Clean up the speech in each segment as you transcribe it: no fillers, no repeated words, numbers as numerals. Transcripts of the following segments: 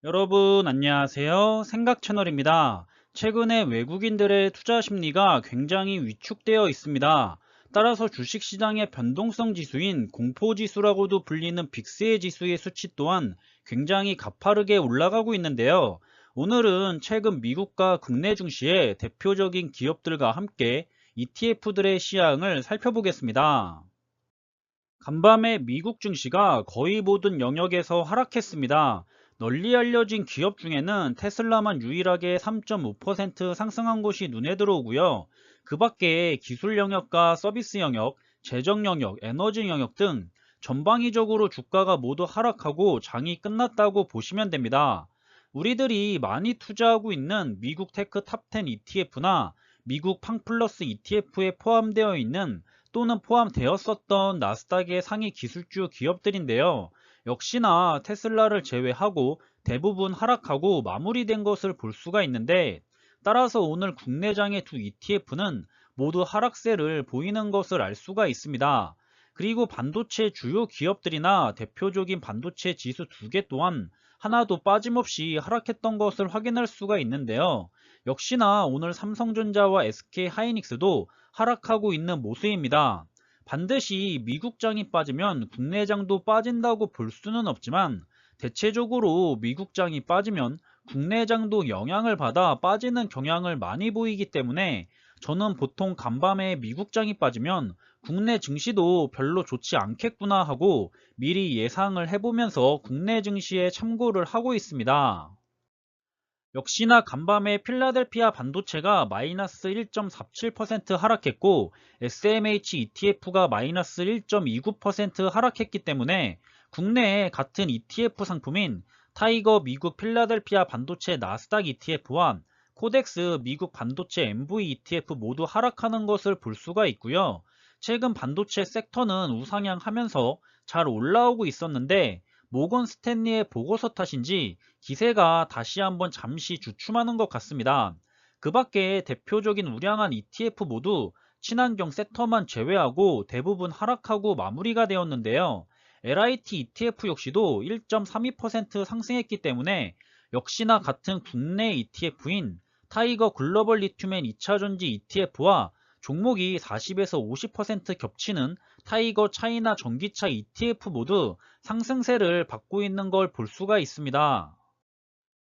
여러분 안녕하세요. 생각 채널입니다. 최근에 외국인들의 투자 심리가 굉장히 위축되어 있습니다. 따라서 주식시장의 변동성 지수인 공포지수라고도 불리는 빅스의 지수의 수치 또한 굉장히 가파르게 올라가고 있는데요. 오늘은 최근 미국과 국내 증시의 대표적인 기업들과 함께 ETF들의 시향을 살펴보겠습니다. 간밤에 미국 증시가 거의 모든 영역에서 하락했습니다. 널리 알려진 기업 중에는 테슬라만 유일하게 3.5% 상승한 곳이 눈에 들어오고요. 그 밖에 기술 영역과 서비스 영역, 재정 영역, 에너지 영역 등 전방위적으로 주가가 모두 하락하고 장이 끝났다고 보시면 됩니다. 우리들이 많이 투자하고 있는 미국 테크 탑10 ETF나 미국 팡플러스 ETF에 포함되어 있는 또는 포함되었었던 나스닥의 상위 기술주 기업들인데요. 역시나 테슬라를 제외하고 대부분 하락하고 마무리된 것을 볼 수가 있는데, 따라서 오늘 국내장의 두 ETF는 모두 하락세를 보이는 것을 알 수가 있습니다. 그리고 반도체 주요 기업들이나 대표적인 반도체 지수 두 개 또한 하나도 빠짐없이 하락했던 것을 확인할 수가 있는데요. 역시나 오늘 삼성전자와 SK하이닉스도 하락하고 있는 모습입니다. 반드시 미국장이 빠지면 국내장도 빠진다고 볼 수는 없지만, 대체적으로 미국장이 빠지면 국내장도 영향을 받아 빠지는 경향을 많이 보이기 때문에, 저는 보통 간밤에 미국장이 빠지면 국내 증시도 별로 좋지 않겠구나 하고 미리 예상을 해보면서 국내 증시에 참고를 하고 있습니다. 역시나 간밤에 필라델피아 반도체가 마이너스 1.47% 하락했고, SMH ETF가 마이너스 1.29% 하락했기 때문에 국내에 같은 ETF 상품인 타이거 미국 필라델피아 반도체 나스닥 ETF와 코덱스 미국 반도체 MV ETF 모두 하락하는 것을 볼 수가 있고요. 최근 반도체 섹터는 우상향하면서 잘 올라오고 있었는데, 모건 스탠리의 보고서 탓인지 기세가 다시 한번 잠시 주춤하는 것 같습니다. 그 밖에 대표적인 우량한 ETF 모두 친환경 섹터만 제외하고 대부분 하락하고 마무리가 되었는데요. LIT ETF 역시도 1.32% 상승했기 때문에 역시나 같은 국내 ETF인 타이거 글로벌 리튬앤 2차전지 ETF와 종목이 40에서 50% 겹치는 타이거 차이나 전기차 ETF 모두 상승세를 받고 있는 걸 볼 수가 있습니다.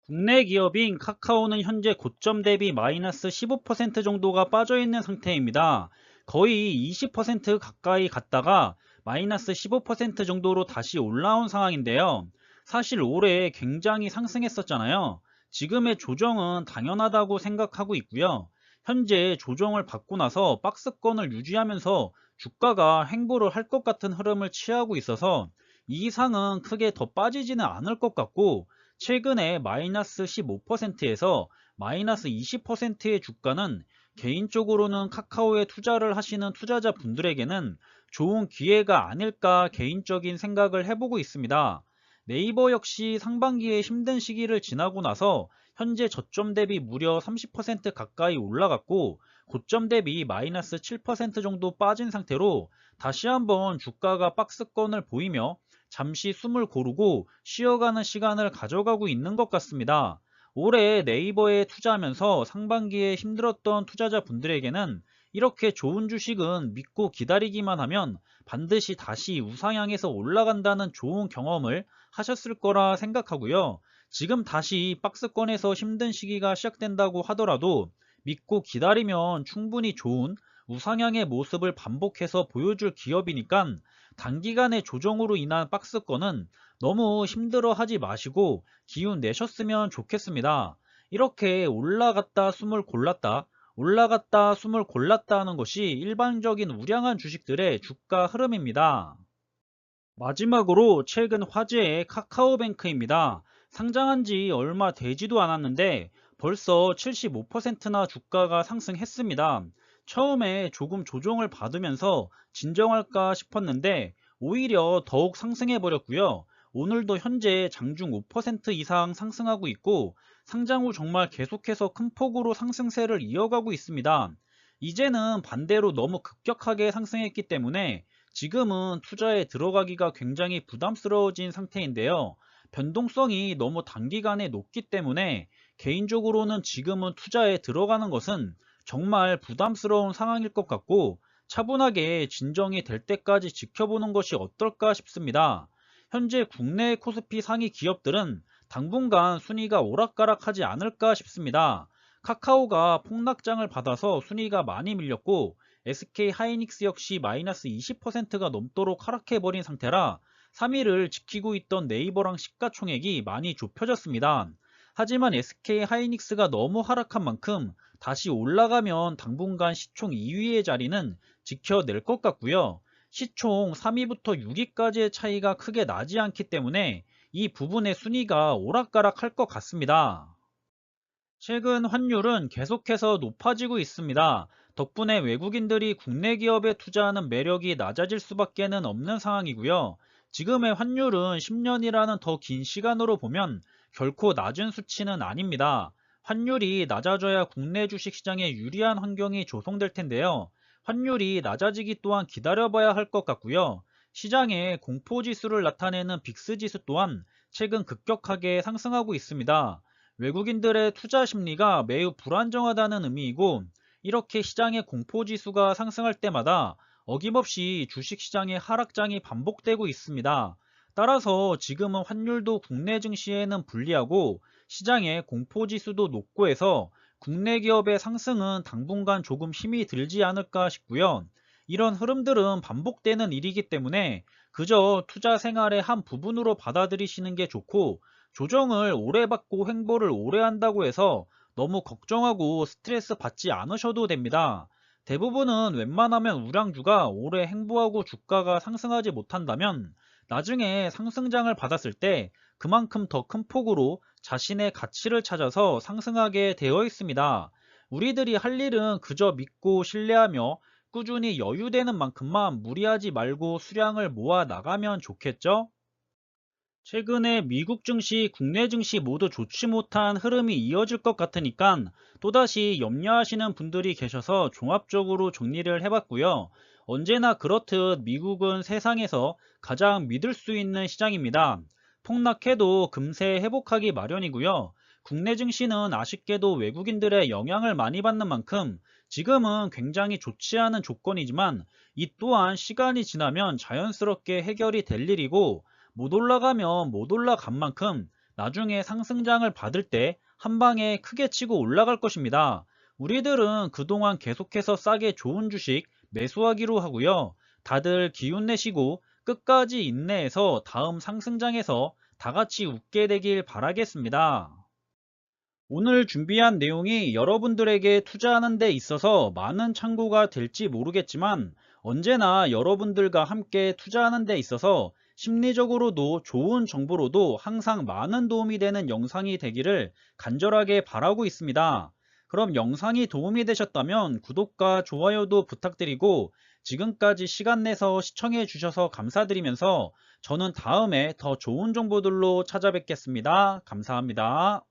국내 기업인 카카오는 현재 고점 대비 마이너스 15% 정도가 빠져있는 상태입니다. 거의 20% 가까이 갔다가 마이너스 15% 정도로 다시 올라온 상황인데요. 사실 올해 굉장히 상승했었잖아요. 지금의 조정은 당연하다고 생각하고 있고요. 현재 조정을 받고 나서 박스권을 유지하면서 주가가 횡보를 할 것 같은 흐름을 취하고 있어서 이 이상은 크게 더 빠지지는 않을 것 같고, 최근에 마이너스 15%에서 마이너스 20%의 주가는 개인적으로는 카카오에 투자를 하시는 투자자 분들에게는 좋은 기회가 아닐까 개인적인 생각을 해보고 있습니다. 네이버 역시 상반기에 힘든 시기를 지나고 나서 현재 저점 대비 무려 30% 가까이 올라갔고, 고점 대비 마이너스 7% 정도 빠진 상태로 다시 한번 주가가 박스권을 보이며 잠시 숨을 고르고 쉬어가는 시간을 가져가고 있는 것 같습니다. 올해 네이버에 투자하면서 상반기에 힘들었던 투자자 분들에게는 이렇게 좋은 주식은 믿고 기다리기만 하면 반드시 다시 우상향해서 올라간다는 좋은 경험을 하셨을 거라 생각하고요. 지금 다시 박스권에서 힘든 시기가 시작된다고 하더라도 믿고 기다리면 충분히 좋은 우상향의 모습을 반복해서 보여줄 기업이니까 단기간의 조정으로 인한 박스권은 너무 힘들어 하지 마시고 기운 내셨으면 좋겠습니다. 이렇게 올라갔다 숨을 골랐다, 올라갔다 숨을 골랐다 하는 것이 일반적인 우량한 주식들의 주가 흐름입니다. 마지막으로 최근 화제의 카카오뱅크입니다. 상장한 지 얼마 되지도 않았는데 벌써 75%나 주가가 상승했습니다. 처음에 조금 조정을 받으면서 진정할까 싶었는데 오히려 더욱 상승해 버렸고요. 오늘도 현재 장중 5% 이상 상승하고 있고, 상장 후 정말 계속해서 큰 폭으로 상승세를 이어가고 있습니다. 이제는 반대로 너무 급격하게 상승했기 때문에 지금은 투자에 들어가기가 굉장히 부담스러워진 상태인데요. 변동성이 너무 단기간에 높기 때문에 개인적으로는 지금은 투자에 들어가는 것은 정말 부담스러운 상황일 것 같고 차분하게 진정이 될 때까지 지켜보는 것이 어떨까 싶습니다. 현재 국내 코스피 상위 기업들은 당분간 순위가 오락가락하지 않을까 싶습니다. 카카오가 폭락장을 받아서 순위가 많이 밀렸고 SK 하이닉스 역시 마이너스 20%가 넘도록 하락해버린 상태라 3위를 지키고 있던 네이버랑 시가총액이 많이 좁혀졌습니다. 하지만 SK 하이닉스가 너무 하락한 만큼 다시 올라가면 당분간 시총 2위의 자리는 지켜낼 것 같고요. 시총 3위부터 6위까지의 차이가 크게 나지 않기 때문에 이 부분의 순위가 오락가락할 것 같습니다. 최근 환율은 계속해서 높아지고 있습니다. 덕분에 외국인들이 국내 기업에 투자하는 매력이 낮아질 수밖에는 없는 상황이고요. 지금의 환율은 10년이라는 더 긴 시간으로 보면 결코 낮은 수치는 아닙니다. 환율이 낮아져야 국내 주식시장에 유리한 환경이 조성될 텐데요. 환율이 낮아지기 또한 기다려봐야 할 것 같고요. 시장의 공포지수를 나타내는 빅스지수 또한 최근 급격하게 상승하고 있습니다. 외국인들의 투자 심리가 매우 불안정하다는 의미이고 이렇게 시장의 공포지수가 상승할 때마다 어김없이 주식시장의 하락장이 반복되고 있습니다. 따라서 지금은 환율도 국내 증시에는 불리하고 시장의 공포지수도 높고 해서 국내 기업의 상승은 당분간 조금 힘이 들지 않을까 싶고요. 이런 흐름들은 반복되는 일이기 때문에 그저 투자 생활의 한 부분으로 받아들이시는 게 좋고 조정을 오래 받고 횡보를 오래 한다고 해서 너무 걱정하고 스트레스 받지 않으셔도 됩니다. 대부분은 웬만하면 우량주가 오래 횡보하고 주가가 상승하지 못한다면 나중에 상승장을 받았을 때 그만큼 더 큰 폭으로 자신의 가치를 찾아서 상승하게 되어 있습니다. 우리들이 할 일은 그저 믿고 신뢰하며 꾸준히 여유되는 만큼만 무리하지 말고 수량을 모아 나가면 좋겠죠? 최근에 미국 증시, 국내 증시 모두 좋지 못한 흐름이 이어질 것 같으니까 또다시 염려하시는 분들이 계셔서 종합적으로 정리를 해봤고요. 언제나 그렇듯 미국은 세상에서 가장 믿을 수 있는 시장입니다. 폭락해도 금세 회복하기 마련이고요. 국내 증시는 아쉽게도 외국인들의 영향을 많이 받는 만큼 지금은 굉장히 좋지 않은 조건이지만 이 또한 시간이 지나면 자연스럽게 해결이 될 일이고 못 올라가면 못 올라간 만큼 나중에 상승장을 받을 때 한 방에 크게 치고 올라갈 것입니다. 우리들은 그동안 계속해서 싸게 좋은 주식 매수하기로 하고요. 다들 기운 내시고 끝까지 인내해서 다음 상승장에서 다 같이 웃게 되길 바라겠습니다. 오늘 준비한 내용이 여러분들에게 투자하는 데 있어서 많은 참고가 될지 모르겠지만 언제나 여러분들과 함께 투자하는 데 있어서 심리적으로도 좋은 정보로도 항상 많은 도움이 되는 영상이 되기를 간절하게 바라고 있습니다. 그럼 영상이 도움이 되셨다면 구독과 좋아요도 부탁드리고 지금까지 시간 내서 시청해 주셔서 감사드리면서 저는 다음에 더 좋은 정보들로 찾아뵙겠습니다. 감사합니다.